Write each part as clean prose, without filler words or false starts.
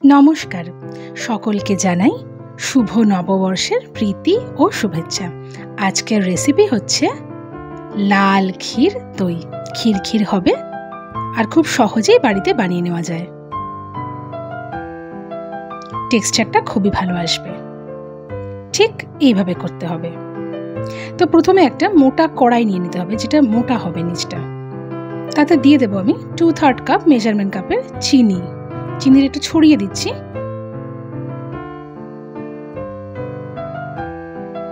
নমস্কার, সকলকে জানাই শুভ নববর্ষের প্রীতি ও শুভেচ্ছা। আজকের রেসিপি হচ্ছে লাল ক্ষীর দই। ক্ষীর হবে আর খুব সহজেই বাড়িতে বানিয়ে নেওয়া যায়। টেক্সচারটা খুবই ভালো আসবে। ঠিক এইভাবে করতে হবে। তো প্রথমে একটা মোটা কড়াই নিয়ে নিতে হবে, যেটা মোটা হবে নিচটা। তাতে দিয়ে দেবো আমি 2/3 কাপ মেজারমেন্ট কাপের চিনির একটু ছড়িয়ে দিচ্ছি।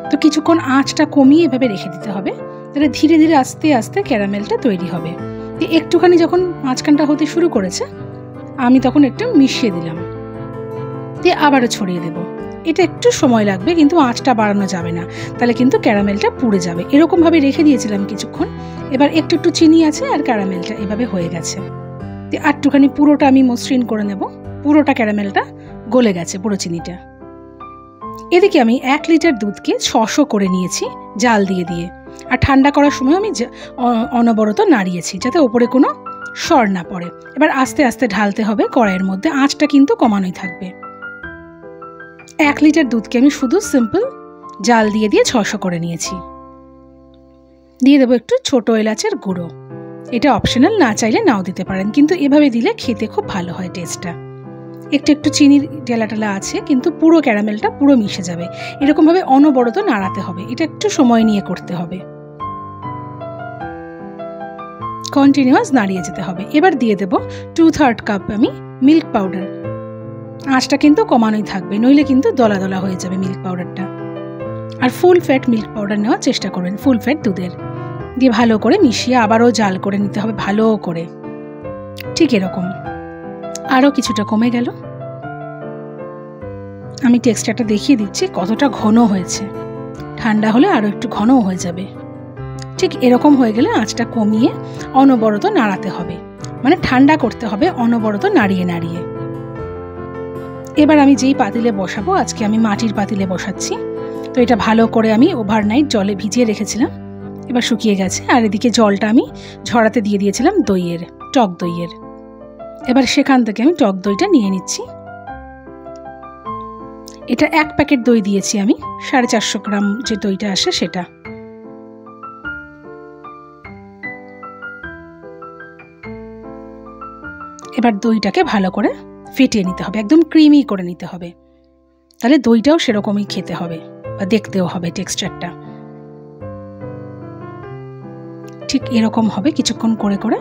তো কিছুক্ষণ আঁচটা কমিয়ে এভাবে রেখে দিতে হবে, তাহলে ধীরে ধীরে আস্তে আস্তে ক্যারামেলটা তৈরি হবে। একটুখানি যখন মাঝখানটা হতে শুরু করেছে, আমি তখন একটু মিশিয়ে দিলাম, দিয়ে আবারও ছড়িয়ে দেব। এটা একটু সময় লাগবে, কিন্তু আঁচটা বাড়ানো যাবে না, তাহলে কিন্তু ক্যারামেলটা পুড়ে যাবে। এরকমভাবে রেখে দিয়েছিলাম কিছুক্ষণ। এবার একটু একটু চিনি আছে আর ক্যারামেলটা এভাবে হয়ে গেছে। একটুখানি পুরোটা আমি মসৃণ করে নেব। পুরোটা ক্যারামেলটা গলে গেছে, পুরো চিনিটা। এদিকে আমি 1 লিটার দুধকে 600 করে নিয়েছি জাল দিয়ে দিয়ে। আর ঠান্ডা করার সময় আমি অনবরত নাড়িয়েছি, যাতে ওপরে কোনো সর না পড়ে। এবার আস্তে আস্তে ঢালতে হবে কড়াইয়ের মধ্যে, আঁচটা কিন্তু কমানোই থাকবে। 1 লিটার দুধকে আমি শুধু সিম্পল জাল দিয়ে দিয়ে 600 করে নিয়েছি। দিয়ে দেবো একটু ছোট এলাচের গুঁড়ো। এটা অপশনাল, না চাইলে নাও দিতে পারেন, কিন্তু এভাবে দিলে খেতে খুব ভালো হয় টেস্টটা। একটু একটু চিনির টেলা আছে, কিন্তু পুরো ক্যারামেলটা পুরো মিশে যাবে। এরকমভাবে অনবরত নাড়াতে হবে, এটা একটু সময় নিয়ে করতে হবে। কন্টিনিউয়াস নাড়িয়ে যেতে হবে। এবার দিয়ে দেব 2/3 কাপ আমি মিল্ক পাউডার। আঁচটা কিন্তু কমানোই থাকবে, নইলে কিন্তু দলা দলা হয়ে যাবে মিল্ক পাউডারটা। আর ফুল ফ্যাট মিল্ক পাউডার নেওয়ার চেষ্টা করবেন, ফুল ফ্যাট দুধের। দিয়ে ভালো করে মিশিয়ে আবারও জাল করে নিতে হবে ভালো করে। ঠিক এরকম। আরও কিছুটা কমে গেল। আমি টেক্সচারটা দেখিয়ে দিচ্ছি কতটা ঘন হয়েছে। ঠান্ডা হলে আরও একটু ঘনও হয়ে যাবে। ঠিক এরকম হয়ে গেলে আঁচটা কমিয়ে অনবরত নাড়াতে হবে, মানে ঠান্ডা করতে হবে অনবরত নাড়িয়ে নাড়িয়ে। এবার আমি যেই পাতিলে বসাবো, আজকে আমি মাটির পাতিলে বসাচ্ছি। তো এটা ভালো করে আমি ওভারনাইট জলে ভিজিয়ে রেখেছিলাম, এবার শুকিয়ে গেছে। আর এদিকে জলটা আমি ঝরাতে দিয়ে দিয়েছিলাম দইয়ের, টক দইয়ের। এবার সেখান থেকে আমি টক দইটা নিয়ে নিচ্ছি। এটা 1 প্যাকেট দই দিয়েছি আমি, 450 গ্রাম যে দইটা আসে সেটা। এবার দইটাকে ভালো করে ফেটিয়ে নিতে হবে, একদম ক্রিমি করে নিতে হবে। তাহলে দইটাও সেরকমই খেতে হবে বা দেখতেও হবে টেক্সচারটা। ঠিক এরকম হবে, কিছুক্ষণ করে করে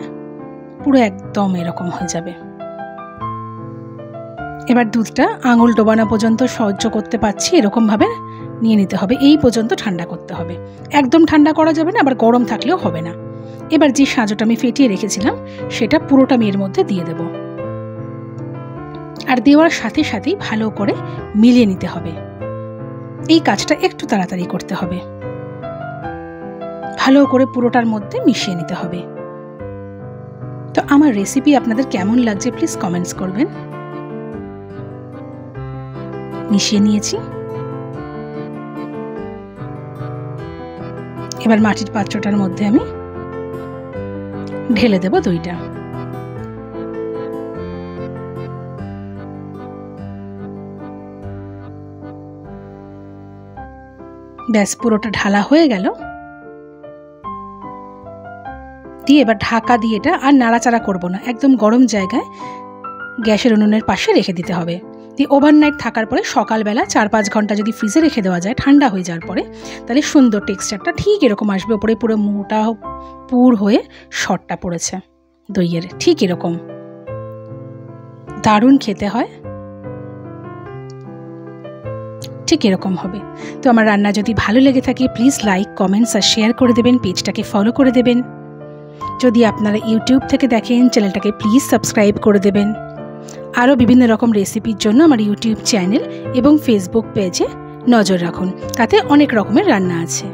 পুরো একদম এরকম হয়ে যাবে। এবার দুধটা আঙুল ডোবানো পর্যন্ত সহ্য করতে পারছি এরকমভাবে নিয়ে নিতে হবে। এই পর্যন্ত ঠান্ডা করতে হবে, একদম ঠান্ডা করা যাবে না, আবার গরম থাকলেও হবে না। এবার যে সাজটা আমি ফেটিয়ে রেখেছিলাম সেটা পুরোটা আমি এর মধ্যে দিয়ে দেব। আর দেওয়ার সাথে সাথেই ভালো করে মিলিয়ে নিতে হবে। এই কাজটা একটু তাড়াতাড়ি করতে হবে, ভালো করে পুরোটার মধ্যে মিশিয়ে নিতে হবে। তো আমার রেসিপি আপনাদের কেমন লাগছে প্লিজ কমেন্টস করবেন। মিশিয়ে নিয়েছি। এবার মাটির পাত্রটার মধ্যে আমি ঢেলে দেব দইটা। ব্যাস, পুরোটা ঢালা হয়ে গেল। দিয়ে এবার ঢাকা দিয়ে এটা আর নাড়াচাড়া করব না, একদম গরম জায়গায় গ্যাসের উনুনের পাশে রেখে দিতে হবে। দিয়ে ওভারনাইট থাকার পরে সকালবেলা 4-5 ঘন্টা যদি ফ্রিজে রেখে দেওয়া যায় ঠান্ডা হয়ে যাওয়ার পরে, তাহলে সুন্দর টেক্সচারটা ঠিক এরকম আসবে। ওপরে পুরো মোটা পুর হয়ে শর্টটা পড়েছে দইয়ের, ঠিক এরকম দারুণ খেতে হয়। ঠিক এরকম হবে। তো আমার রান্না যদি ভালো লেগে থাকে প্লিজ লাইক, কমেন্টস আর শেয়ার করে দেবেন। পেজটাকে ফলো করে দেবেন। যদি আপনারা ইউটিউব থেকে দেখেন, চ্যানেলটাকে প্লিজ সাবস্ক্রাইব করে দেবেন। আরও বিভিন্ন রকম রেসিপির জন্য আমার ইউটিউব চ্যানেল এবং ফেসবুক পেজে নজর রাখুন, তাতে অনেক রকমের রান্না আছে।